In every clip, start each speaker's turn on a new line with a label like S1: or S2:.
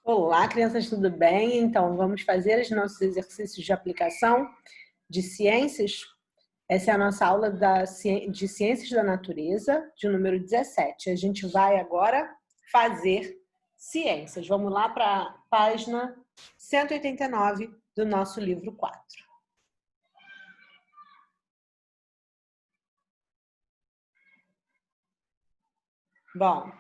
S1: Olá, crianças, tudo bem? Então, vamos fazer os nossos exercícios de aplicação de ciências. Essa é a nossa aula de Ciências da Natureza, de número 17. A gente vai agora fazer ciências. Vamos lá para a página 189 do nosso livro 4. Bom,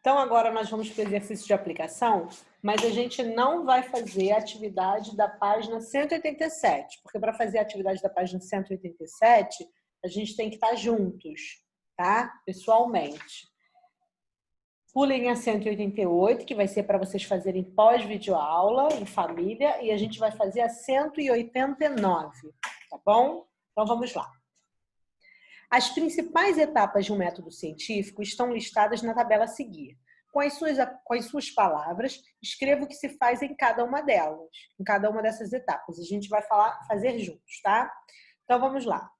S1: então agora nós vamos para o exercício de aplicação, mas a gente não vai fazer a atividade da página 187, porque para fazer a atividade da página 187, a gente tem que estar juntos, tá? Pessoalmente. Pulem a 188, que vai ser para vocês fazerem pós-videoaula, em família, e a gente vai fazer a 189, tá bom? Então vamos lá. As principais etapas de um método científico estão listadas na tabela a seguir. Com as suas palavras, escreva o que se faz em cada uma delas, em cada uma dessas etapas. A gente vai fazer juntos, tá? Então vamos lá.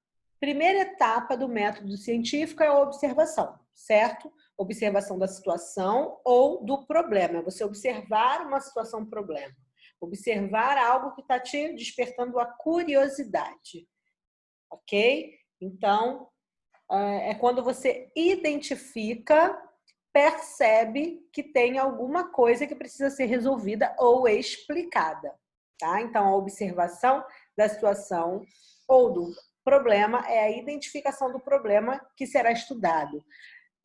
S1: Primeira etapa do método científico é a observação, certo? Observação da situação ou do problema. É você observar uma situação-problema. Observar algo que está te despertando a curiosidade. Ok? Então, é quando você identifica, percebe que tem alguma coisa que precisa ser resolvida ou explicada, tá? Então, a observação da situação ou do problema é a identificação do problema que será estudado.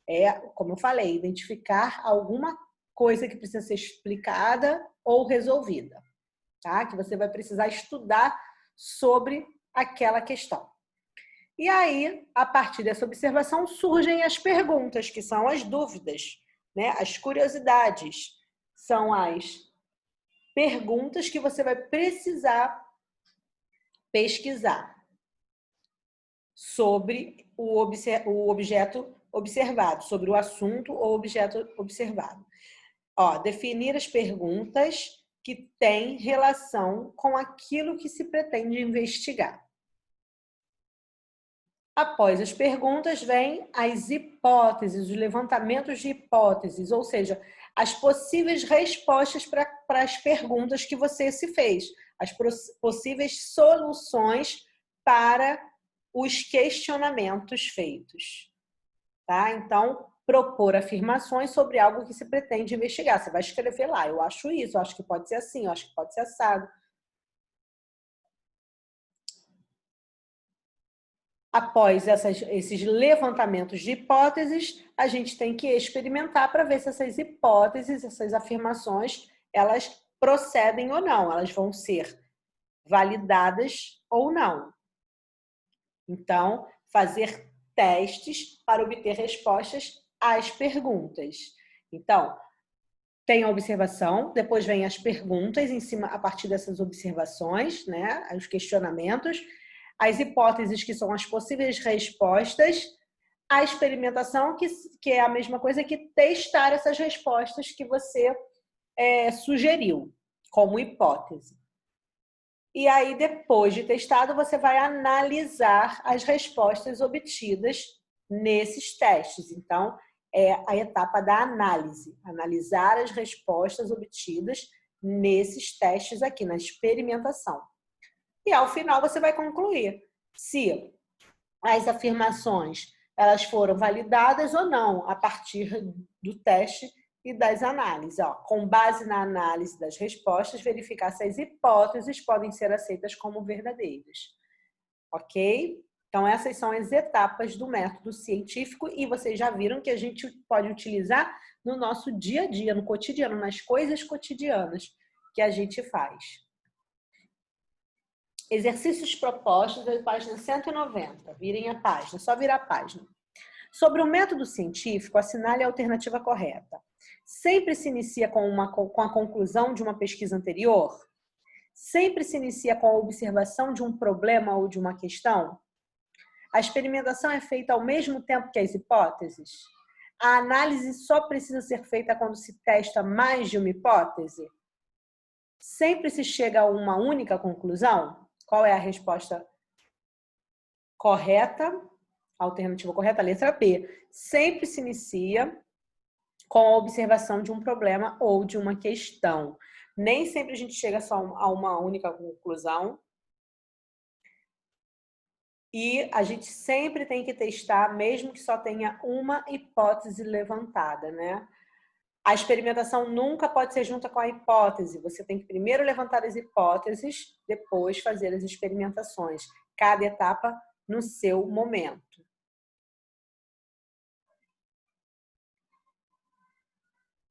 S1: É, como eu falei, identificar alguma coisa que precisa ser explicada ou resolvida, tá? Que você vai precisar estudar sobre aquela questão. E aí, a partir dessa observação, surgem as perguntas, que são as dúvidas, né? As curiosidades. São as perguntas que você vai precisar pesquisar sobre o objeto observado, sobre o assunto ou objeto observado. Ó, definir as perguntas que têm relação com aquilo que se pretende investigar. Após as perguntas, vêm as hipóteses, os levantamentos de hipóteses, ou seja, as possíveis respostas para as perguntas que você se fez, as possíveis soluções para os questionamentos feitos. Tá? Então, propor afirmações sobre algo que se pretende investigar. Você vai escrever lá, eu acho isso, eu acho que pode ser assim, eu acho que pode ser assado. Após esses levantamentos de hipóteses, a gente tem que experimentar para ver se essas hipóteses, essas afirmações, elas procedem ou não, elas vão ser validadas ou não. Então, fazer testes para obter respostas às perguntas. Então, tem a observação, depois vem as perguntas em cima, a partir dessas observações, né, os questionamentos, as hipóteses, que são as possíveis respostas, a experimentação, que é a mesma coisa que testar essas respostas que você sugeriu como hipótese. E aí, depois de testado, você vai analisar as respostas obtidas nesses testes. Então, é a etapa da análise. Analisar as respostas obtidas nesses testes aqui, na experimentação. E ao final você vai concluir se as afirmações elas foram validadas ou não a partir do teste e das análises. Ó, com base na análise das respostas, verificar se as hipóteses podem ser aceitas como verdadeiras. Ok? Então, essas são as etapas do método científico e vocês já viram que a gente pode utilizar no nosso dia a dia, no cotidiano, nas coisas cotidianas que a gente faz. Exercícios propostos da página 190. Virem a página, só virar a página. Sobre o método científico, assinale a alternativa correta. Sempre se inicia com a conclusão de uma pesquisa anterior? Sempre se inicia com a observação de um problema ou de uma questão? A experimentação é feita ao mesmo tempo que as hipóteses? A análise só precisa ser feita quando se testa mais de uma hipótese? Sempre se chega a uma única conclusão? Qual é a resposta correta? A alternativa correta, a letra B. Sempre se inicia com a observação de um problema ou de uma questão. Nem sempre a gente chega só a uma única conclusão. E a gente sempre tem que testar, mesmo que só tenha uma hipótese levantada, né? A experimentação nunca pode ser junta com a hipótese. Você tem que primeiro levantar as hipóteses, depois fazer as experimentações. Cada etapa no seu momento.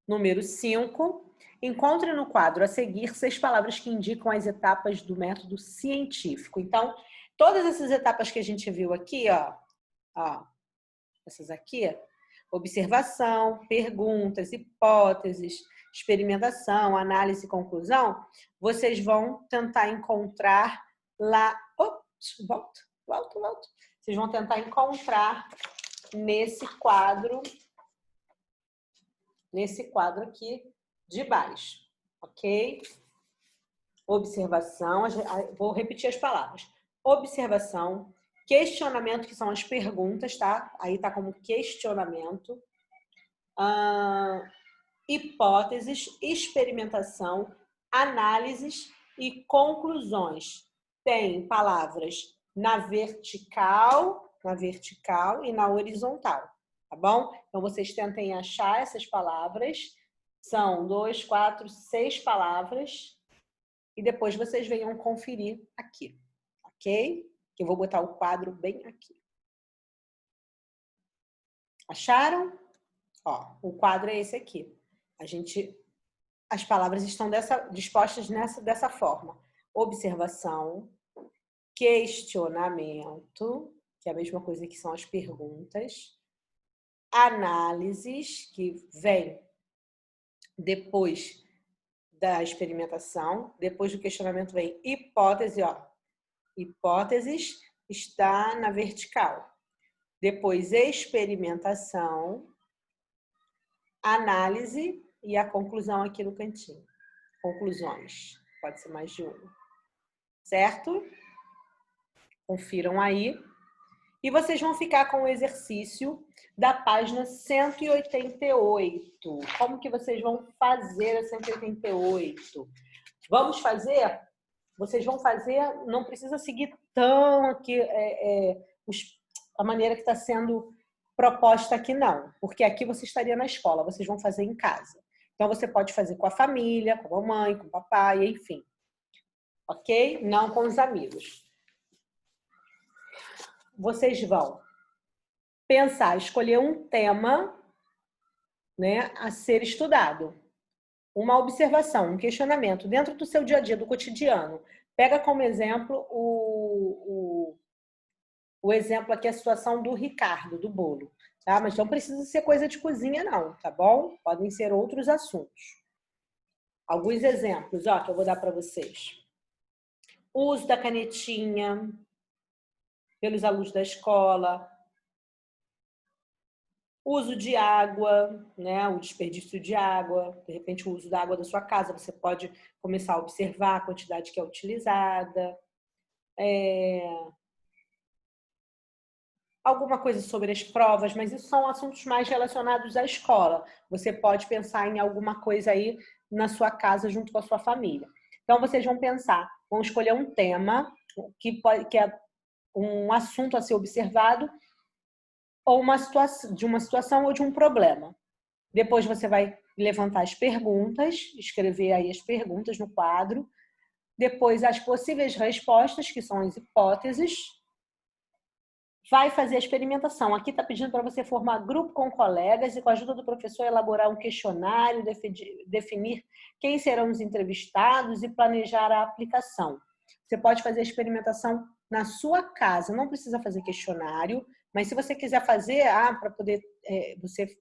S1: Número 5. Encontre no quadro a seguir 6 palavras que indicam as etapas do método científico. Então, todas essas etapas que a gente viu aqui, ó, essas aqui, observação, perguntas, hipóteses, experimentação, análise e conclusão, vocês vão tentar encontrar lá... Volta. Vocês vão tentar encontrar nesse quadro aqui de baixo, ok? Observação, vou repetir as palavras. Observação, questionamento, que são as perguntas, tá? Aí tá como questionamento. Hipóteses, experimentação, análises e conclusões. Tem palavras na vertical e na horizontal, tá bom? Então, vocês tentem achar essas palavras. São 2, 4, 6 palavras. E depois vocês venham conferir aqui, ok? Que eu vou botar o quadro bem aqui. Acharam? Ó, o quadro é esse aqui. As palavras estão dispostas dessa forma. Observação, questionamento, que é a mesma coisa que são as perguntas, análises, que vem depois da experimentação, depois do questionamento vem hipótese, ó. Hipóteses está na vertical. Depois experimentação, análise e a conclusão aqui no cantinho. Conclusões, pode ser mais de uma. Certo? Confiram aí. E vocês vão ficar com o exercício da página 188. Como que vocês vão fazer a 188? Vamos fazer? Vocês vão fazer, não precisa seguir tão aqui a maneira que está sendo proposta aqui, não. Porque aqui você estaria na escola, vocês vão fazer em casa. Então, você pode fazer com a família, com a mamãe, com o papai, enfim. Ok? Não com os amigos. Vocês vão pensar, escolher um tema, né, a ser estudado. Uma observação, um questionamento dentro do seu dia a dia, do cotidiano. Pega como exemplo o exemplo aqui, a situação do Ricardo, do bolo. Tá? Mas não precisa ser coisa de cozinha, não, tá bom? Podem ser outros assuntos. Alguns exemplos, ó, que eu vou dar para vocês. O uso da canetinha pelos alunos da escola. Uso de água, né? O desperdício de água. De repente, o uso da água da sua casa. Você pode começar a observar a quantidade que é utilizada. Alguma coisa sobre as provas, mas isso são assuntos mais relacionados à escola. Você pode pensar em alguma coisa aí na sua casa junto com a sua família. Então, vocês vão pensar, vão escolher um tema que é um assunto a ser observado ou de uma situação ou de um problema. Depois você vai levantar as perguntas, escrever aí as perguntas no quadro. Depois as possíveis respostas, que são as hipóteses. Vai fazer a experimentação. Aqui está pedindo para você formar grupo com colegas e, com a ajuda do professor, elaborar um questionário, definir quem serão os entrevistados e planejar a aplicação. Você pode fazer a experimentação na sua casa. Não precisa fazer questionário, mas se você quiser fazer, para poder, você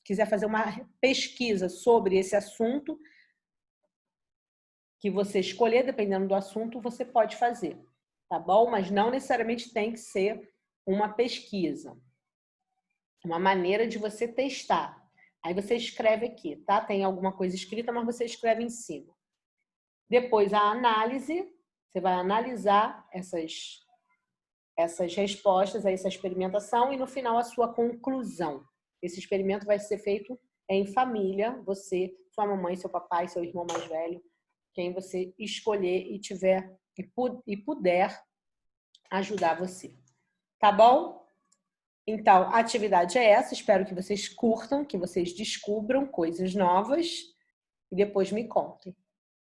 S1: quiser fazer uma pesquisa sobre esse assunto que você escolher, dependendo do assunto, você pode fazer, tá bom? Mas não necessariamente tem que ser uma pesquisa. Uma maneira de você testar. Aí você escreve aqui, tá? Tem alguma coisa escrita, mas você escreve em cima. Depois a análise, você vai analisar essas respostas a essa experimentação e no final a sua conclusão. Esse experimento vai ser feito é em família, você, sua mamãe, seu papai, seu irmão mais velho, quem você escolher e tiver e puder ajudar você. Tá bom? Então, a atividade é essa. Espero que vocês curtam, que vocês descubram coisas novas e depois me contem.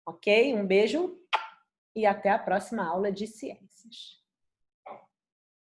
S1: Ok? Um beijo e até a próxima aula de ciências.